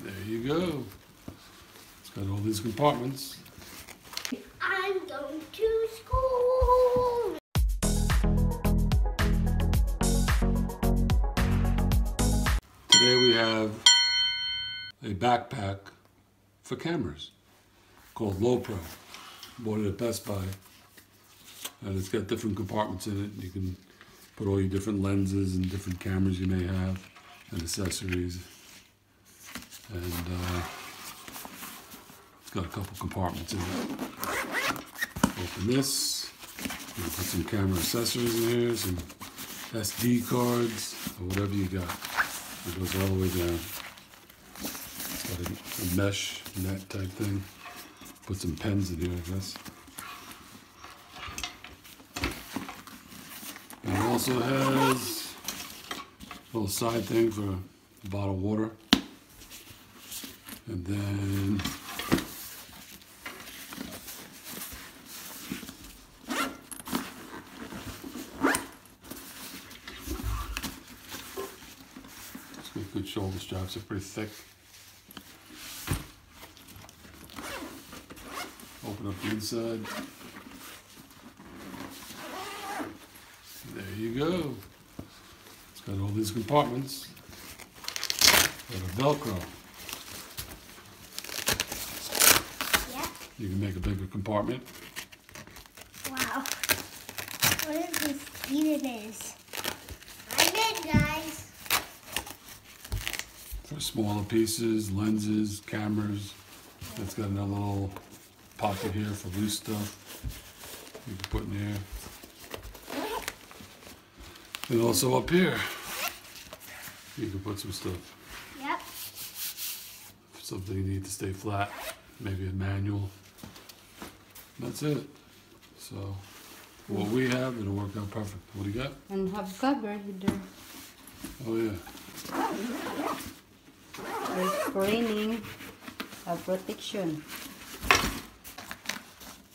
There you go. It's got all these compartments. I'm going to school. Today we have a backpack for cameras called Lowepro. Bought it at Best Buy. And it's got different compartments in it. You can put all your different lenses and different cameras you may have and accessories. And it's got a couple compartments in it. Open this. You can put some camera accessories in here, some SD cards, or whatever you got. It goes all the way down. It's got a mesh net type thing. Put some pens in here, I guess. And it also has a little side thing for a bottle of water. And then it's got good shoulder straps, they're pretty thick. Open up the inside. There you go. It's got all these compartments. Got a Velcro. Yep. You can make a bigger compartment. Wow. What is this speed it is? I'm in, guys. For smaller pieces, lenses, cameras. It's got another little pocket here for loose stuff you can put in here. And also up here, you can put some stuff. Yep. Something you need to stay flat, maybe a manual. That's it. So, what we have, it'll work out perfect. What do you got? And have cover there. Oh yeah. There's raining, have protection.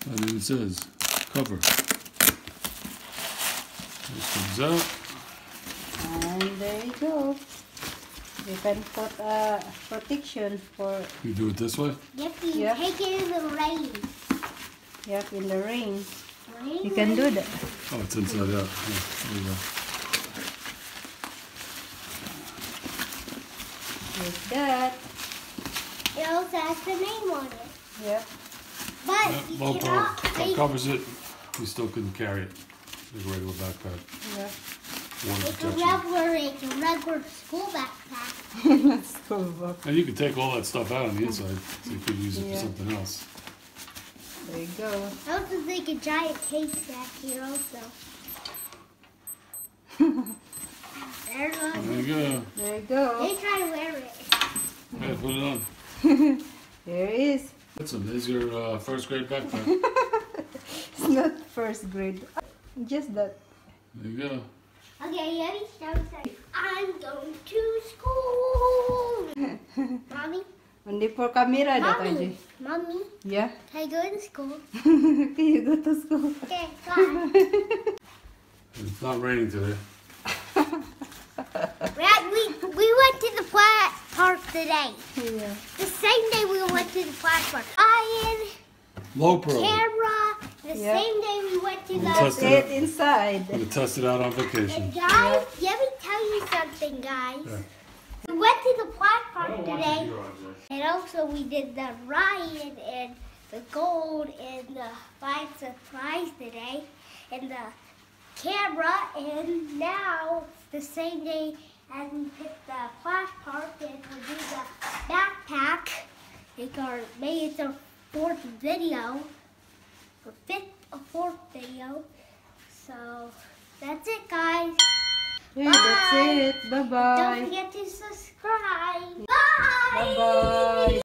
And then it says, cover. This comes out. And there you go. You can put a protection for, You do it this way? Yep, you Yep. take it in the rain. yep, in the rain. Rain, You can do that. Oh, it's inside out. Yeah, there you go. Like that. It also has the name on it. Yep. But Yeah, you Lowepro cannot make covers it. You still couldn't carry it. Like a regular backpack. Yep. Water it's protection. a regular school backpack. Let's go back. And you can take all that stuff out on the inside, so you could use it Yeah. for something else. There you go. I also think a giant cake back here also. There it There goes. you go. There you go. They try to wear it. Yeah, put it on. There it is. Listen, there's your first grade backpack. It's not first grade. Just that. There you go. Okay, let me start. I'm going to school. Mommy? Only for camera that I Mommy? do. Mommy? Yeah. Can I go to school? Can you go to school? Okay, bye. It's not raining today. We went to the park today. Yeah. The same day we went to the park. Ian, Lowepro. camera. The Yep. same day we went to the... Test That's it inside. I'm gonna test it out on vacation. And guys, let me tell you something, guys. Yeah. We went to the park today. And also we did the Ryan and the gold and the 5 surprise today. And the camera. And now it's the same day as we picked the flash park and we do the backpack. Maybe it's our 4th video. Or 5th or 4th video. So that's it, guys. Yeah, that's it. Bye-bye. Don't forget to subscribe. Bye. Bye-bye.